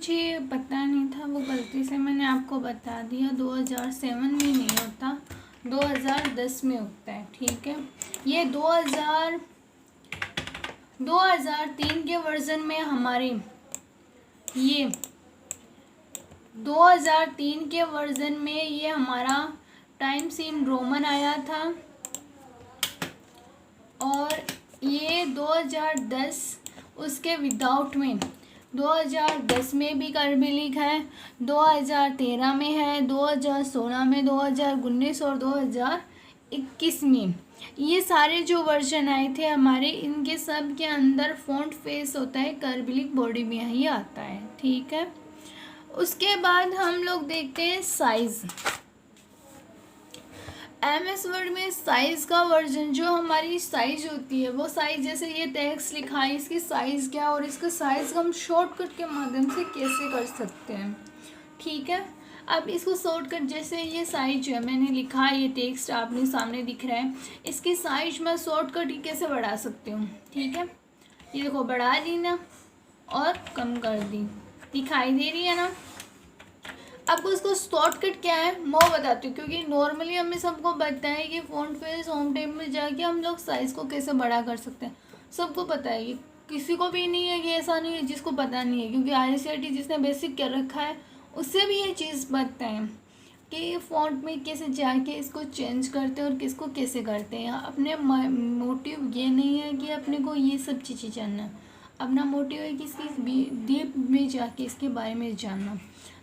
मुझे पता नहीं था, वो गलती से मैंने आपको बता दिया। 2007 में नहीं होता, 2010 में होता है, ठीक है। ये 2003 के वर्ज़न में हमारे ये 2003 के वर्ज़न में ये हमारा टाइम्स इन रोमन आया था, और ये 2010 उसके विदाउट में 2010 में भी अरबिक है, 2013 में है, 2016 में, 2019 और 2021 में। ये सारे जो वर्जन आए थे हमारे, इनके सब के अंदर फ़ॉन्ट फेस होता है, अरबिक बॉडी में ही आता है, ठीक है। उसके बाद हम लोग देखते हैं साइज़। MS वर्ड में साइज़ का वर्जन, जो हमारी साइज़ होती है वो साइज़, जैसे ये टेक्स्ट लिखा है, इसकी साइज़ क्या है और इसका साइज़ हम शॉर्टकट के माध्यम से कैसे कर सकते हैं, ठीक है। अब इसको शॉर्टकट, जैसे ये साइज जो है मैंने लिखा है, ये टेक्स्ट आपने सामने दिख रहा है, इसकी साइज मैं शॉर्टकट ही कैसे बढ़ा सकती हूँ, ठीक है। ये देखो, बढ़ा दी ना और कम कर दी, दिखाई दे रही है ना। अब उसको शॉर्टकट क्या है मैं बताती हूँ, क्योंकि नॉर्मली हमें सबको पता है कि फ़ॉन्ट फेस होम टैब में जाके हम लोग साइज़ को कैसे बड़ा कर सकते हैं, सबको पता है। ये किसी को भी नहीं है कि ऐसा नहीं है जिसको पता नहीं है, क्योंकि ICIT जिसने बेसिक कर रखा है उससे भी ये चीज़ पता है कि फ़ॉन्ट में कैसे जाके इसको चेंज करते हैं और किसको कैसे करते हैं। अपने मोटिव ये नहीं है कि अपने को ये सब चीज़ें जानना है, अपना मोटिव है कि इसकी डीप में जाके इसके बारे में जानना।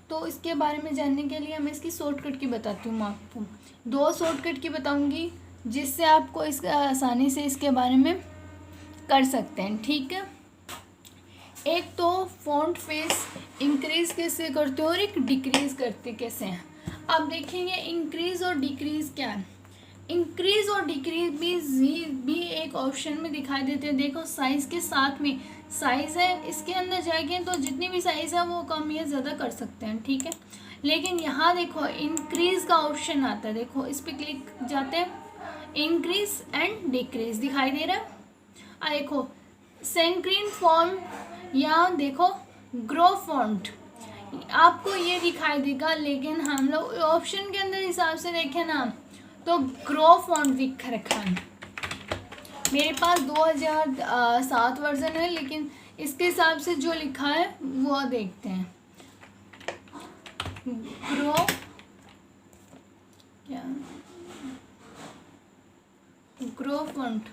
तो इसके बारे में जानने के लिए मैं इसकी शॉर्टकट की बताती हूँ। मैं आपको 2 शॉर्टकट की बताऊँगी जिससे आपको इसका आसानी से इसके बारे में कर सकते हैं, ठीक है। एक तो फ़ॉन्ट फेस इंक्रीज़ कैसे करते हो और एक डिक्रीज़ करते कैसे हैं। अब देखेंगे इंक्रीज़ और डिक्रीज़ क्या है। इंक्रीज़ और डिक्रीज़ भी एक ऑप्शन में दिखाई देते हैं। देखो, साइज़ के साथ में साइज़ है, इसके अंदर जाएंगे तो जितनी भी साइज़ है वो कम या ज़्यादा कर सकते हैं, ठीक है। लेकिन यहाँ देखो इंक्रीज़ का ऑप्शन आता है, देखो इस पर क्लिक जाते हैं, इंक्रीज़ एंड डिक्रीज़ दिखाई दे रहा है। देखो सेंक्रीन फॉर्म या देखो ग्रो फॉन्ट, आपको ये दिखाई देगा। लेकिन हम लोग ऑप्शन के अंदर हिसाब से देखें ना तो ग्रो फॉन्ट दिख रखा है। मेरे पास 2007 वर्जन है, लेकिन इसके हिसाब से जो लिखा है वो देखते हैं। ग्रो क्या, ग्रो फॉन्ट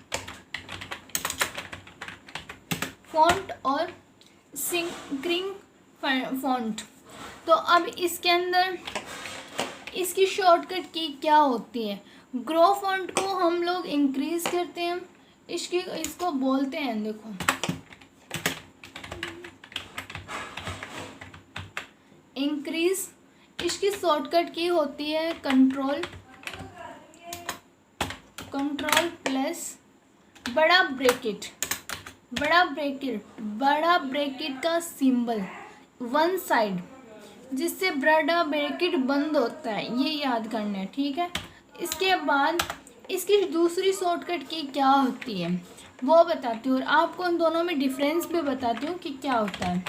और सिंक्रिंग फॉन्ट। तो अब इसके अंदर इसकी शॉर्टकट की क्या होती है। ग्रो फॉन्ट को हम लोग इंक्रीज करते हैं, इसको बोलते हैं, देखो इंक्रीज। इसकी शॉर्टकट की होती है कंट्रोल प्लस बड़ा ब्रैकेट का सिंबल वन साइड, जिससे बड़ा ब्रैकेट बंद होता है, ये याद करना है, ठीक है। इसके बाद इसकी दूसरी शॉर्टकट की क्या होती है वो बताती हूँ, और आपको उन दोनों में डिफरेंस भी बताती हूँ कि क्या होता है।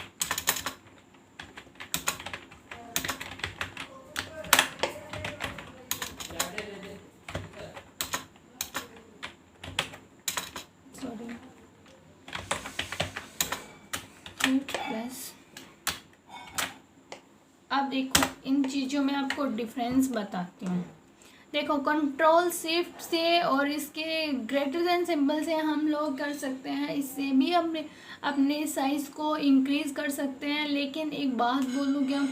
अब देखो इन चीज़ों में आपको डिफरेंस बताती हूँ। देखो कंट्रोल शिफ्ट से और इसके ग्रेटर देन सिंबल से हम लोग कर सकते हैं, इससे भी अपने साइज़ को इंक्रीज़ कर सकते हैं। लेकिन एक बात बोलूँ क्या,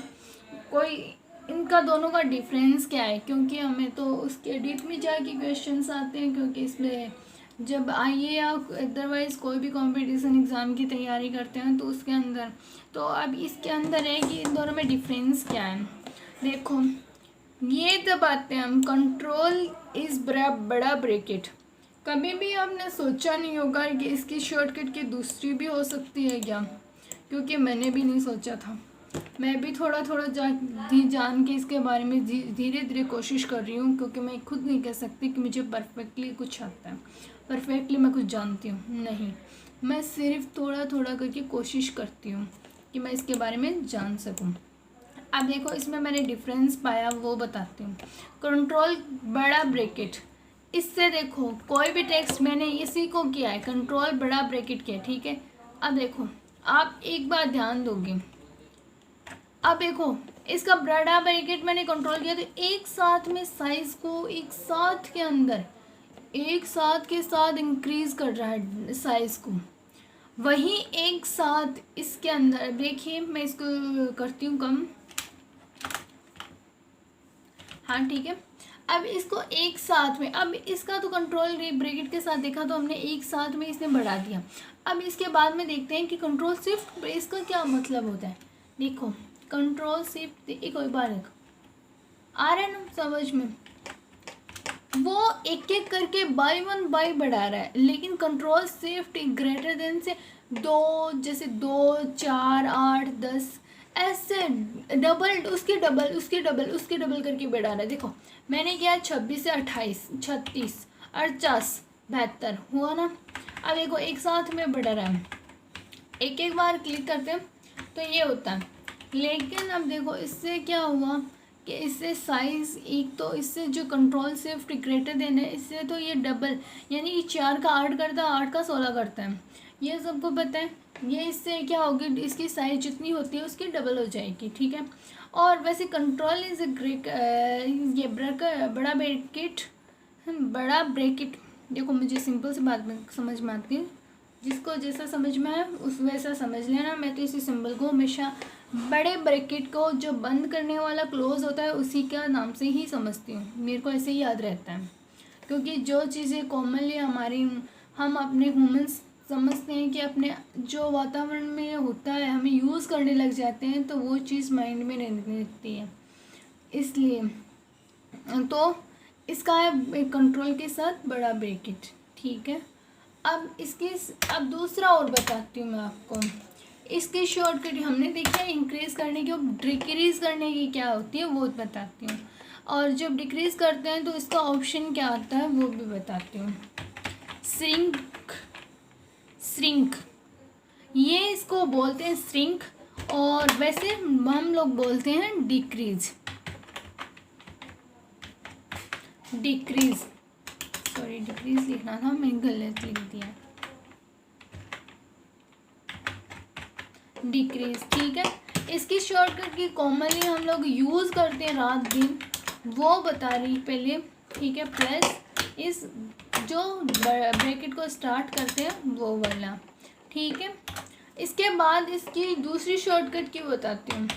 कोई इनका दोनों का डिफरेंस क्या है, क्योंकि हमें तो उसके डीप में जाके क्वेश्चंस आते हैं, क्योंकि इसमें जब आइए या अदरवाइज़ कोई भी कंपटीशन एग्ज़ाम की तैयारी करते हैं तो उसके अंदर, तो अब इसके अंदर है कि इन दोनों में डिफरेंस क्या है। देखो ये तब आते हैं हम, कंट्रोल इज़ बड़ा ब्रैकेट। कभी भी आपने सोचा नहीं होगा कि इसकी शॉर्टकट की दूसरी भी हो सकती है क्या, क्योंकि मैंने भी नहीं सोचा था। मैं भी थोड़ा जान के इसके बारे में धीरे धीरे कोशिश कर रही हूँ, क्योंकि मैं खुद नहीं कह सकती कि मुझे परफेक्टली कुछ आता है, परफेक्टली मैं कुछ जानती हूँ, नहीं, मैं सिर्फ थोड़ा करके कोशिश करती हूँ, कि मैं इसके बारे में जान सकूं। अब देखो इसमें मैंने डिफरेंस पाया वो बताती हूँ। कंट्रोल बड़ा ब्रैकेट, इससे देखो कोई भी टेक्स्ट मैंने इसी को किया है, कंट्रोल बड़ा ब्रैकेट किया, ठीक है। अब देखो आप एक बात ध्यान दोगे, अब देखो इसका बड़ा ब्रैकेट मैंने कंट्रोल किया तो एक साथ में साइज को एक साथ के अंदर एक साथ के साथ इंक्रीज कर रहा है साइज को, वही एक साथ इसके अंदर देखिए मैं इसको करती हूँ कम, हाँ ठीक है। अब इसको एक साथ में, अब इसका तो कंट्रोल ब्रैकेट के साथ देखा तो हमने एक साथ में इसने बढ़ा दिया। अब इसके बाद में देखते हैं कि कंट्रोल शिफ्ट इसका क्या मतलब होता है। देखो कंट्रोल शिफ्ट एक बार आ रहा है ना समझ में, वो एक एक करके बाय वन बाय बढ़ा रहा है, लेकिन कंट्रोल शिफ्ट ग्रेटर देन से दो, जैसे 2 4 8 10 ऐसे डबल उसके डबल उसके डबल उसके डबल करके बढ़ा रहा है। देखो मैंने किया 26 से 28 36 48 72 हुआ ना। अब देखो एक साथ में बढ़ा रहा है, एक एक बार क्लिक करते हैं तो ये होता है। लेकिन अब देखो इससे क्या हुआ कि इससे साइज़ एक तो इससे जो कंट्रोल शिफ्ट ग्रेटर देन है इससे तो ये डबल, यानी कि 4 का 8 करता है, 8 का 16 करता है, ये सबको पता है। ये इससे क्या होगी, इसकी साइज जितनी होती है उसकी डबल हो जाएगी, ठीक है। और वैसे कंट्रोल इज ये बड़ा ब्रैकेट देखो मुझे सिंपल से बात में समझ में आती है, जिसको जैसा समझ में आए उस वैसा समझ लेना। मैं तो इसी सिंबल को हमेशा बड़े ब्रैकेट को जो बंद करने वाला क्लोज होता है उसी का नाम से ही समझती हूँ, मेरे को ऐसे ही याद रहता है। क्योंकि जो चीज़ें कॉमनली हमारी हम अपने ह्यूमंस समझते हैं कि अपने जो वातावरण में होता है हमें यूज़ करने लग जाते हैं तो वो चीज़ माइंड में रहने लगती है। इसलिए तो इसका है कंट्रोल के साथ बड़ा ब्रैकेट, ठीक है। अब दूसरा और बताती हूँ मैं आपको। इसकी शॉर्टकट हमने देखा है इंक्रीज़ करने की, और डिक्रीज़ करने की क्या होती है वो बताती हूँ। और जब डिक्रीज़ करते हैं तो इसका ऑप्शन क्या आता है वो भी बताती हूँ। श्रिंक ये इसको बोलते हैं श्रिंक, और वैसे हम लोग बोलते हैं डिक्रीज। सॉरी डिक्रीज लिखना था, मैं गलत लिख दिया, डिक्रीज, ठीक है। इसकी शॉर्टकट की कॉमनली हम लोग यूज़ करते हैं रात दिन, वो बता रही पहले, ठीक है। प्लस इस जो ब्रैकेट को स्टार्ट करते हैं वो वाला, ठीक है। इसके बाद इसकी दूसरी शॉर्टकट की बताती हूँ।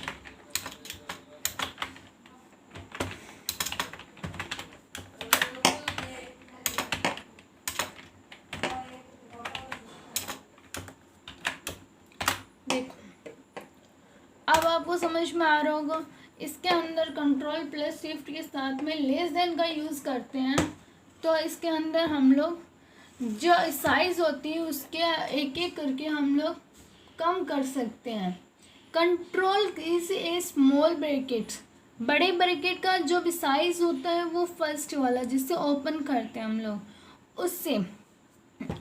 अब आपको समझ में आ रहा होगा, इसके अंदर कंट्रोल प्लस शिफ्ट के साथ में लेस देन का यूज़ करते हैं, तो इसके अंदर हम लोग जो साइज़ होती है उसके एक एक करके हम लोग कम कर सकते हैं। Control is a small bracket, बड़े ब्रैकेट का जो भी साइज़ होता है वो फर्स्ट वाला जिससे ओपन करते हैं हम लोग, उससे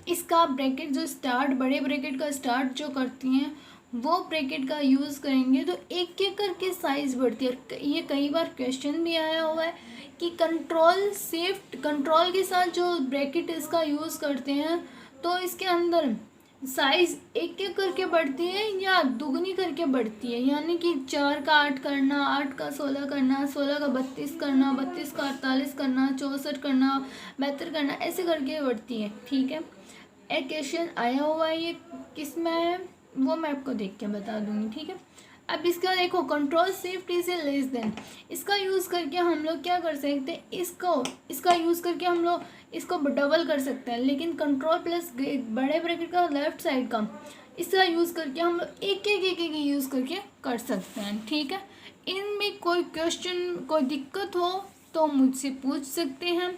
इसका ब्रैकेट जो स्टार्ट बड़े ब्रैकेट का स्टार्ट जो करती हैं वो ब्रैकेट का यूज़ करेंगे तो एक एक करके साइज़ बढ़ती है। ये कई बार क्वेश्चन भी आया हुआ है कि कंट्रोल शिफ्ट कंट्रोल के साथ जो ब्रैकेट इसका यूज़ करते हैं तो इसके अंदर साइज़ एक एक करके बढ़ती है या दुगनी करके बढ़ती है, यानी कि 4 का 8 करना, 8 का 16 करना, 16 का 32 करना, 32 का 48 करना, 64 करना, 72 करना, ऐसे करके बढ़ती है, ठीक है। एक क्वेश्चन आया हुआ है, ये किस में है वो मैं आपको देख के बता दूंगी, ठीक है। अब इसका देखो control shift is a less than, इसका यूज़ करके हम लोग क्या कर सकते हैं, इसका यूज़ करके हम लोग इसको डबल कर सकते हैं, लेकिन कंट्रोल प्लस बड़े ब्रैकेट का लेफ्ट साइड का इसका यूज़ करके हम लोग एक एक यूज़ करके कर सकते हैं, ठीक है। इनमें कोई क्वेश्चन कोई दिक्कत हो तो मुझसे पूछ सकते हैं।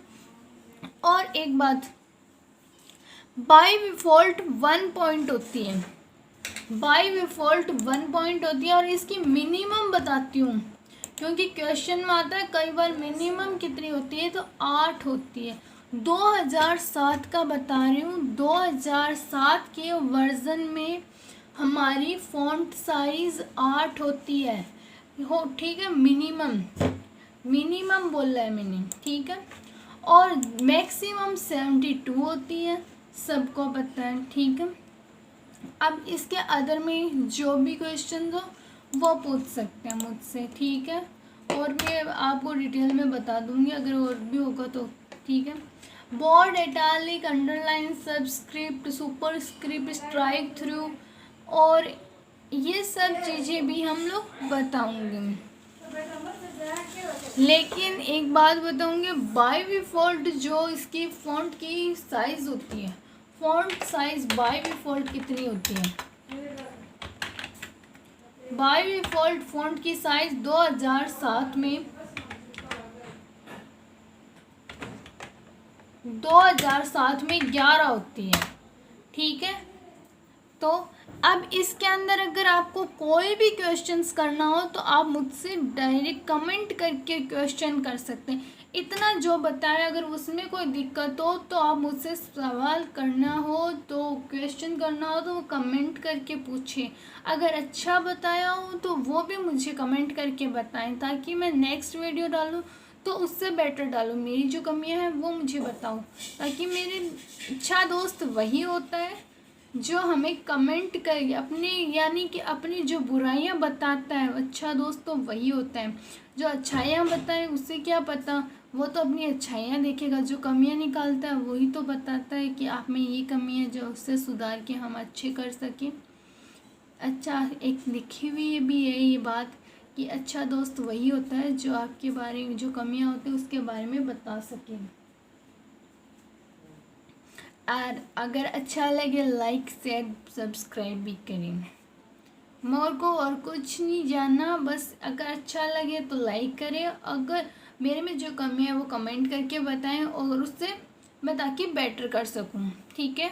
और एक बात, बाय डिफ़ॉल्ट 1 पॉइंट होती है, बाय डिफ़ॉल्ट 1 पॉइंट होती है, और इसकी मिनिमम बताती हूँ क्योंकि क्वेश्चन में आता है कई बार मिनिमम कितनी होती है, तो 8 होती है। 2007 का बता रही हूँ, 2007 के वर्ज़न में हमारी फ़ॉन्ट साइज़ 8 होती है, हो ठीक है, मिनिमम बोल रहा है मैंने, ठीक है। और मैक्सिमम 72 होती है, सबको पता है, ठीक है। अब इसके अदर में जो भी क्वेश्चन हो वो पूछ सकते हैं मुझसे, ठीक है। और मैं आपको डिटेल में बता दूंगी अगर और भी होगा तो, ठीक है। Bold, italic, underline, subscript, superscript, strike through और ये सब चीज़ें भी हम लोग बताऊंगे। लेकिन एक बात बताऊंगी, बाय डिफ़ॉल्ट जो इसकी फ़ॉन्ट की साइज़ होती है, फ़ॉन्ट साइज़ बाय डिफ़ॉल्ट कितनी होती है? बाय डिफ़ॉल्ट फ़ॉन्ट की साइज़ 2007 में 11 होती है, ठीक है। तो अब इसके अंदर अगर आपको कोई भी क्वेश्चंस करना हो तो आप मुझसे डायरेक्ट कमेंट करके क्वेश्चन कर सकते हैं। इतना जो बताया, अगर उसमें कोई दिक्कत हो तो आप मुझसे सवाल करना हो तो क्वेश्चन करना हो तो वो कमेंट करके पूछें। अगर अच्छा बताया हो तो वो भी मुझे कमेंट करके बताएं ताकि मैं नेक्स्ट वीडियो डालूँ तो उससे बेटर डालूँ। मेरी जो कमियां हैं वो मुझे बताओ, ताकि मेरे अच्छा दोस्त वही होता है जो हमें कमेंट करके अपनी, यानी कि अपनी जो बुराइयां बताता है। अच्छा दोस्त तो वही होता है जो अच्छाइयाँ बताए, उससे क्या पता, वो तो अपनी अच्छाइयाँ देखेगा। जो कमियां निकालता है वही तो बताता है कि आप में ये कमी है जो उससे सुधार के हम अच्छे कर सकें। अच्छा, एक लिखी हुई भी है ये बात कि अच्छा दोस्त वही होता है जो आपके बारे में जो कमियां होती है उसके बारे में बता सके। और अगर अच्छा लगे लाइक शेयर सब्सक्राइब भी करें। मोर को और कुछ नहीं जानना, बस अगर अच्छा लगे तो लाइक करें, अगर मेरे में जो कमी है वो कमेंट करके बताएं और उससे मैं ताकि बेटर कर सकूं, ठीक है।